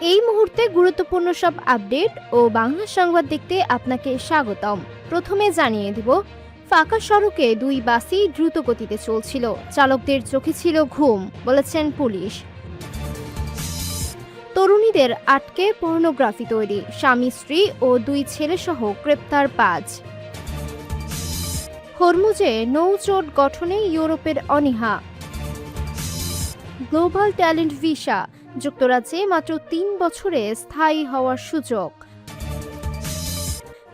এই মুহূর্তে গুরুত্বপূর্ণ সব আপডেট ও বাংলা সংবাদ দেখতে আপনাকে স্বাগতম। প্রথমে জানিয়ে দিব, ফাঁকা সড়কে দুই বাসই দ্রুত গতিতে চলছিল, চালকদের চোখে ছিল ঘুম, বলেছেন পুলিশ। তরুণীদের আটকে পর্নোগ্রাফি তৈরি, স্বামী স্ত্রী ও দুই ছেলেসহ গ্রেপ্তার 5। হরমুজে নৌজোট গঠনে ইউরোপের অনীহা। গ্লোবাল ট্যালেন্ট ভিসা, যুক্তরাজ্যে মাত্র 3 বছরে স্থায়ী হওয়ার সুযোগ।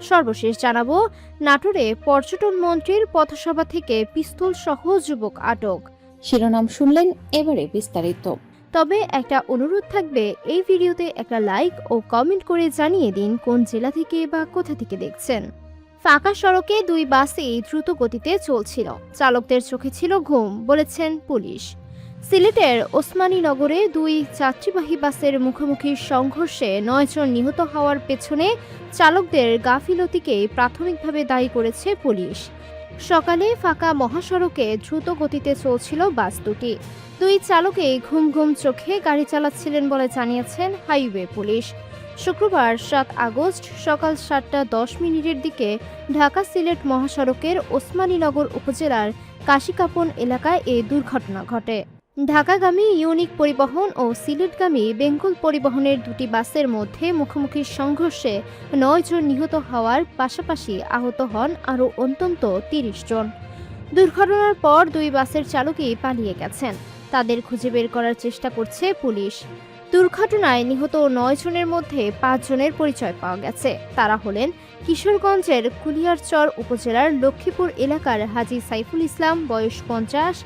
সর্বশেষ জানাবো, নাটোরে পর্যটন মন্ত্রীর পথসভা থেকে পিস্তল সহ যুবক আটক। শিরোনাম শুনলেন, এবারে বিস্তারিত। তবে একটা অনুরোধ থাকবে, এই ভিডিওতে একটা লাইক ও কমেন্ট করে জানিয়ে দিন কোন জেলা থেকে বা কোথা থেকে দেখছেন। ফাঁকা সড়কে দুই বাসই দ্রুত গতিতে চলছিল, চালকদের চোখে ছিল ঘুম, বলেছেন পুলিশ। সিলেটের ওসমানীনগরে দুই যাত্রীবাহী বাসের মুখোমুখি সংঘর্ষে 9 জন নিহত হওয়ার পেছনে চালকদের গাফিলতিকেই প্রাথমিকভাবে দায়ী করেছে পুলিশ। সকালে ফাঁকা মহাসড়কে দ্রুত গতিতে চলছিল বাস দুটি। দুই চালকেই ঘুম ঘুম চোখে গাড়ি চালাচ্ছিলেন বলে জানিয়েছেন হাইওয়ে পুলিশ। শুক্রবার 7 আগস্ট সকাল 7:10 দিকে ঢাকা সিলেট মহাসড়কের ওসমানীনগর উপজেলার কাশিকাপন এলাকায় এই দুর্ঘটনা ঘটে। ঢাকাগামী ইউনিক পরিবহন ও সিলেটগামী বেঙ্গল পরিবহনের দুটি বাসের মধ্যে মুখোমুখি সংঘর্ষে 9 জন নিহত হওয়ার পাশাপাশি আহত হন আরও অন্তত 30 জন। দুর্ঘটনার পর দুই বাসের চালকই পালিয়ে গেছেন, তাদের খুঁজে বের করার চেষ্টা করছে পুলিশ। দুর্ঘটনায় নিহত 9 জনের মধ্যে 5 জনের পরিচয় পাওয়া গেছে। তারা হলেন কিশোরগঞ্জের কুলিয়ারচর উপজেলার লক্ষ্মীপুর এলাকার হাজী সাইফুল ইসলাম, বয়স 50,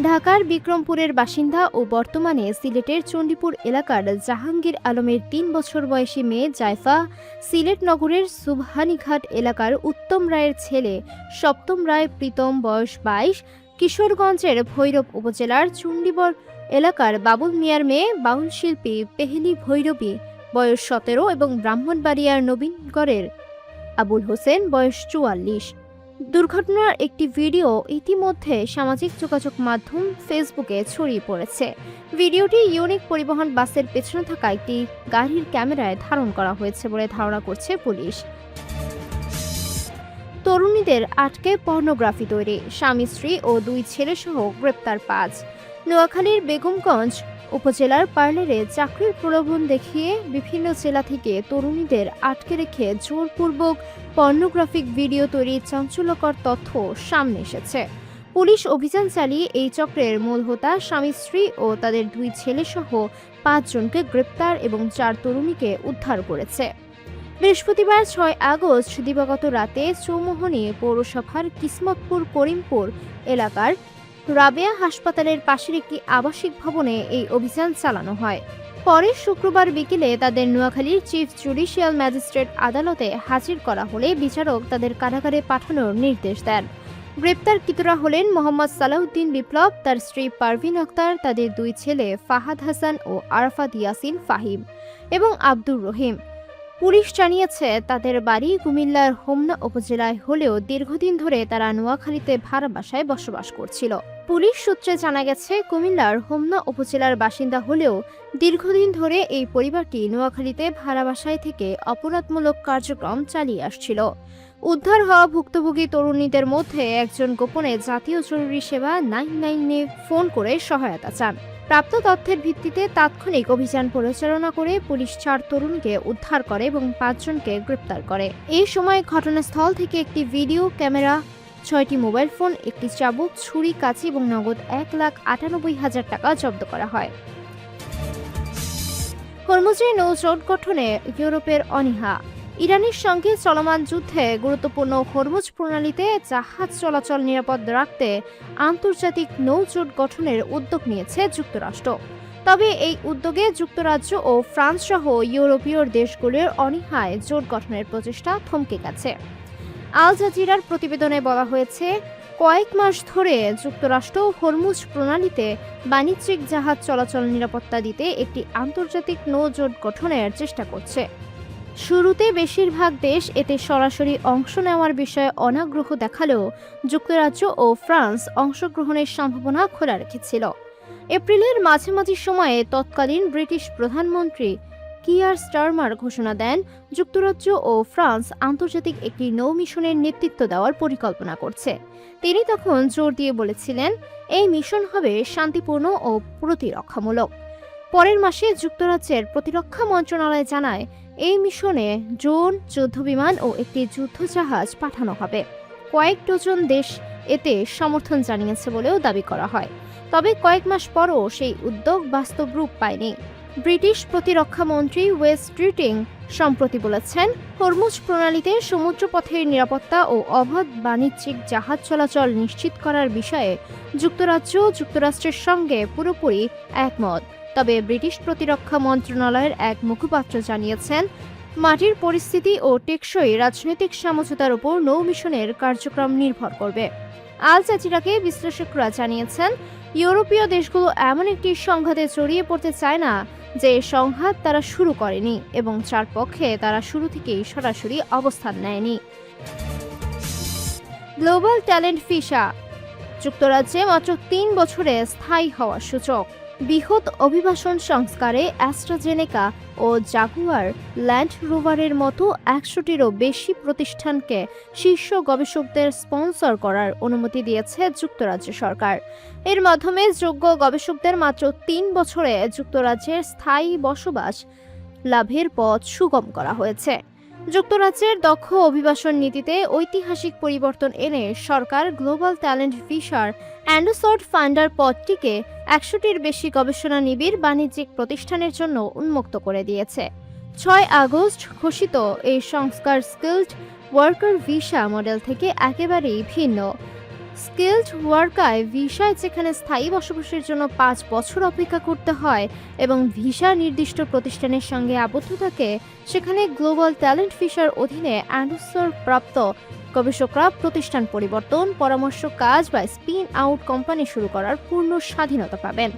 ঢাকার বিক্রমপুরের বাসিন্দা ও বর্তমানে সিলেটের চণ্ডীপুর এলাকার জাহাঙ্গীর আলমের 3 বছর বয়সী মেয়ে জাইফা, সিলেট নগরের সুবহানীঘাট এলাকার উত্তম রায়ের ছেলে সপ্তম রায় প্রীতম, বয়স 22, কিশোরগঞ্জের ভৈরব উপজেলার চণ্ডীবর এলাকার বাবুল মিয়ার মেয়ে বাউল শিল্পী পেহেলি ভৈরবী, বয়স 17 এবং ব্রাহ্মণবাড়িয়ার নবীনগরের আবুল হোসেন, বয়স 44। দুর্ঘটনার একটি ভিডিও ইতিমধ্যে সামাজিক যোগাযোগ মাধ্যম ফেসবুকে ছড়িয়ে পড়েছে। ভিডিওটি ইউনিক পরিবহন বাসের পেছনে থাকা একটি গাড়ির ক্যামেরায় ধারণ করা হয়েছে বলে ধারণা করছে পুলিশ। তরুণীদের আটকে পর্নোগ্রাফি তৈরি, স্বামী স্ত্রী ও দুই ছেলেসহ গ্রেপ্তার 5। নোয়াখালীর বেগমগঞ্জ উপজেলার পার্লারে চাকরির প্রলোভন দেখিয়ে বিভিন্ন জেলা থেকে তরুণীদের আটকে রেখে জোরপূর্বক পর্নোগ্রাফিক ভিডিও তৈরির চাঞ্চল্যকর তথ্য সামনে এসেছে। পুলিশ অভিযান চালিয়ে এই চক্রের মূল হোতা স্বামী স্ত্রী ও তাদের দুই ছেলেসহ 5 জনকে গ্রেপ্তার এবং 4 তরুণীকে উদ্ধার করেছে। বৃহস্পতিবার 6 আগস্ট দিবাগত রাতে চৌমোহনী পৌরসভার কিসমতপুর করিমপুর এলাকার রাবেয়া হাসপাতালের পাশের একটি আবাসিক ভবনে এই অভিযান চালানো হয়। পরে শুক্রবার বিকেলে তাদের নোয়াখালীর চিফ জুডিশিয়াল ম্যাজিস্ট্রেট আদালতে হাজির করা হলে বিচারক তাদের কারাগারে পাঠানোর নির্দেশ দেন। গ্রেপ্তারকৃতরা হলেন মোহাম্মদ সালাউদ্দিন বিপ্লব, তার স্ত্রী পারভিন আক্তার, তাদের দুই ছেলে ফাহাদ হাসান ও আরাফাত ইয়াসিন ফাহিম এবং আব্দুর রহিম। পুলিশ জানিয়েছে তাদের বাড়ি কুমিল্লার হোমনা উপজেলায় হলেও দীর্ঘদিন ধরে তারা নোয়াখালীতে ভাড়া বাসায় বসবাস করছিল। পুলিশ সূত্রে জানা গেছে, কুমিল্লার হোমনা উপজেলার বাসিন্দা হলেও দীর্ঘদিন ধরে এই পরিবারটি নোয়াখালীতে ভাড়া বাসায় থেকে অপরাধমূলক কার্যক্রম চালিয়ে আসছিল। উদ্ধার হওয়া ভুক্তভোগী তরুণীদের মধ্যে একজন গোপনে জাতীয় জরুরি সেবা 99-এ ফোন করে সহায়তা চান। প্রাপ্ত তথ্যের ভিত্তিতে তাৎক্ষণিক অভিযান পরিচালনা করে পুলিশ 4 তরুণকে উদ্ধার করে এবং 5 জনকে গ্রেপ্তার করে। এই সময় ঘটনাস্থল থেকে একটি ভিডিও ক্যামেরা, 6টি মোবাইল ফোন, একটি চাবুক, ছুরি, কাঁচি এবং নগদ 1,98,000 টাকা জব্দ করা হয়। হরমুজে নৌজোট গঠনে ইউরোপের অনীহা। ইরানের সঙ্গে চলমান যুদ্ধে গুরুত্বপূর্ণ হরমুজ প্রণালীতে জাহাজ চলাচল নিরাপদ রাখতে আন্তর্জাতিক নৌজোট গঠনের উদ্যোগ নিয়েছে যুক্তরাষ্ট্র। তবে এই উদ্যোগে যুক্তরাজ্য ও ফ্রান্স সহ ইউরোপীয় দেশগুলোর অনীহায় জোট গঠনের প্রচেষ্টা থমকে গেছে। আল জাজিরার প্রতিবেদনে বলা হয়েছে, কয়েক মাস ধরে যুক্তরাষ্ট্র হরমুজ প্রণালীতে বাণিজ্যিক জাহাজ চলাচল নিরাপত্তা দিতে একটি আন্তর্জাতিক নৌজোট গঠনের চেষ্টা করছে। শুরুতে বেশিরভাগ দেশ এতে সরাসরি অংশ নেওয়ার বিষয়ে অনাগ্রহ দেখালেও যুক্তরাজ্য ও ফ্রান্স অংশগ্রহণের সম্ভাবনা খোলা রেখেছিল। এপ্রিলের মাঝামাঝি সময়ে তৎকালীন ব্রিটিশ প্রধানমন্ত্রী কিয়ার স্টারমার ঘোষণা দেন যুক্তরাজ্য ও ফ্রান্স আন্তর্জাতিক একটি নৌ মিশনের নেতৃত্ব দেওয়ার পরিকল্পনা করছে। তিনি তখন জোর দিয়ে বলেছিলেন, এই মিশন হবে শান্তিপূর্ণ ও প্রতিরক্ষামূলক। পরের মাসে যুক্তরাজ্যের প্রতিরক্ষা মন্ত্রণালয় জানায়, এই মিশনে ড্রোন, যুদ্ধবিমান ও একটি যুদ্ধজাহাজ পাঠানো হবে। কয়েক ডজন দেশ এতে সমর্থন জানিয়েছে বলেও দাবি করা হয়। তবে কয়েক মাস পরও সেই উদ্যোগ বাস্তব রূপ পায়নি। ব্রিটিশ প্রতিরক্ষা মন্ত্রী ওয়েস স্ট্রিটিং সম্প্রতি বলেছেন, হরমুজ প্রণালীতে সমুদ্রপথের নিরাপত্তা ও অবাধ বাণিজ্যিক জাহাজ চলাচল নিশ্চিত করার বিষয়ে যুক্তরাষ্ট্রের সঙ্গে পুরোপুরি একমত। তবে ব্রিটিশ প্রতিরক্ষা মন্ত্রণালয়ের এক মুখপাত্র জানিয়েছেন, মাটির পরিস্থিতি ও টেকসই রাজনৈতিক সমঝোতার উপর নৌ মিশনের কার্যক্রম নির্ভর করবে। আল জাজিরাকে বিশ্লেষকরা জানিয়েছেন, ইউরোপীয় দেশগুলো এমন একটি সংঘাতে জড়িয়ে পড়তে চায় না যে সংঘাত তারা শুরু করেনি, এবং যার পক্ষে তারা শুরু থেকেই সরাসরি অবস্থান নেয়নি। গ্লোবাল ট্যালেন্ট ভিসা যুক্তরাজ্যে মাত্র ৩ বছরে স্থায়ী হওয়ার সূচক। বৃহৎ অভিবাসন সংস্কারে অ্যাস্ট্রাজেনেকা ও জাগুয়ার ল্যান্ড রোভারের মতো ১০০টিরও বেশি প্রতিষ্ঠানকে শীর্ষ গবেষকদের স্পন্সর করার অনুমতি দিয়েছে যুক্তরাজ্য সরকার। এর মাধ্যমে যোগ্য গবেষকদের মাত্র ৩ বছরে যুক্তরাজ্যের স্থায়ী বসবাস লাভের পথ সুগম করা হয়েছে। যুক্তরাজ্যের দক্ষ অভিবাসন নীতিতে ঐতিহাসিক পরিবর্তন এনে সরকার গ্লোবাল ট্যালেন্ট ভিসার অ্যান্ডারসর্ট ফান্ডার পদটিকে ১০০টির বেশি গবেষণা নিবিড় বাণিজ্যিক প্রতিষ্ঠানের জন্য উন্মুক্ত করে দিয়েছে। ৬ আগস্ট ঘোষিত এই সংস্কার স্কিলড ওয়ার্কার ভিসা মডেল থেকে একেবারেই ভিন্ন। স্কিলড ওয়ার্কার ভিসায় যেখানে স্থায়ী বসবাসের জন্য ৫ বছর অপেক্ষা করতে হয় এবং ভিসা নির্দিষ্ট প্রতিষ্ঠানের সঙ্গে আবদ্ধ থাকে, সেখানে গ্লোবাল ট্যালেন্ট ভিসার অধীনে অ্যান্ডারসর্ট প্রাপ্ত গবেষকরা প্রতিষ্ঠান পরিবর্তন, পরামর্শ কাজ বা স্পিন আউট কোম্পানি শুরু করার পূর্ণ স্বাধীনতা পাবেন।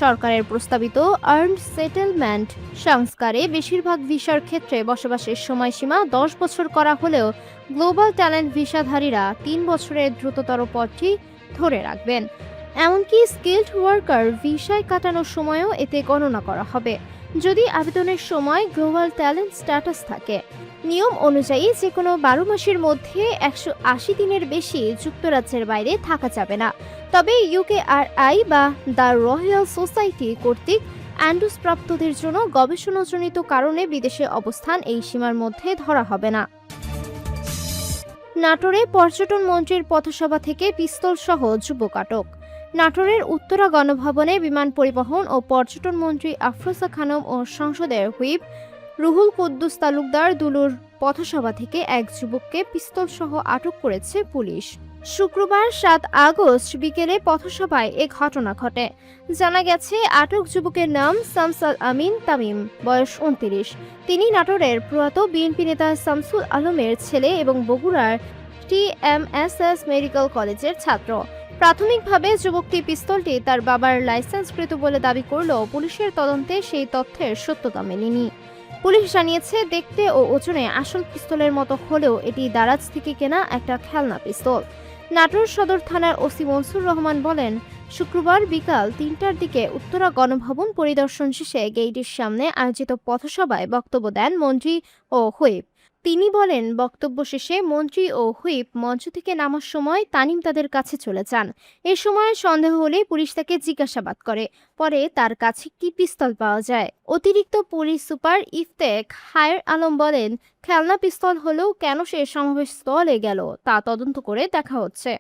সরকারের প্রস্তাবিত আর্নড সেটেলমেন্ট সংস্কারে বেশিরভাগ ভিসার ক্ষেত্রে বসবাসের সময়সীমা ১০ বছর করা হলেও গ্লোবাল ট্যালেন্ট ভিসাধারীরা ৩ বছরের দ্রুততর পথটি ধরে রাখবেন। এমনকি স্কিলড ওয়ার্কার ভিসায় কাটানোর সময়ও এতে গণনা করা হবে, যদি আবেদনের সময় গ্লোবাল ট্যালেন্ট স্ট্যাটাস থাকে। নিয়ম অনুযায়ী যে কোনো ১২ মাসের মধ্যে ১৮০ দিনের বেশি যুক্তরাজ্যের বাইরে থাকা যাবে না। তবে ইউকেআরআই বা দ্য রয়্যাল সোসাইটি কর্তৃক অ্যান্ডারস প্রাপ্তদের জন্য গবেষণাজনিত কারণে বিদেশে অবস্থান এই সীমার মধ্যে ধরা হবে না। নাটোরে পর্যটন মন্ত্রীর পথসভা থেকে পিস্তল সহ যুবক আটক। নাটোরের উত্তরা গণভবনে বিমান পরিবহন ও পর্যটন মন্ত্রী আফরোজা খানম ও সংসদের হুইপ রুহুল কুদ্দুস তালুকদার দুলুর পথসভা থেকে এক যুবককে পিস্তল সহ আটক করেছে পুলিশ। শুক্রবার ৭ আগস্ট বিকেলে পথসভায় এ ঘটনা ঘটে। জানা গেছে, আটক যুবকের নাম শামসাল আমিন তামিম, বয়স ২৯। তিনি নাটোরের প্রয়াত বিএনপি নেতা শামসুল আলমের ছেলে এবং বগুড়ার TMSS মেডিকেল কলেজের ছাত্র। প্রাথমিকভাবে যুবকটি পিস্তলটি তার বাবার লাইসেন্সকৃত বলে দাবি করলেও পুলিশের তদন্তে সেই তথ্যের সত্যতা মেলেনি। পুলিশ জানিয়েছে, দেখতে ও ওজনে আসল পিস্তলের মতো হলেও এটি দারাজ থেকে কেনা একটা খেলনা পিস্তল। নাটোর সদর থানার ওসি মনসুর রহমান বলেন, শুক্রবার বিকাল ৩টার দিকে উত্তরা গণভবন পরিদর্শন শেষে গেইটের সামনে আয়োজিত পথসভায় বক্তব্য দেন মন্ত্রী ও হুইপ। তিনি বলেন, বক্তব্য শেষে মন্ত্রী ও হুইপ মঞ্চ থেকে নামার সময় তানিম তাদের কাছে চলে যান। এ সময় সন্দেহ হলে পুলিশ তাকে জিজ্ঞাসাবাদ করে। পরে তার কাছে একটি পিস্তল পাওয়া যায়। অতিরিক্ত police super Iftek higher Alam বলেন, খেলনা পিস্তল হলেও কেন সে সমাবেশ স্থলে গেল তা তদন্ত করে দেখা হচ্ছে।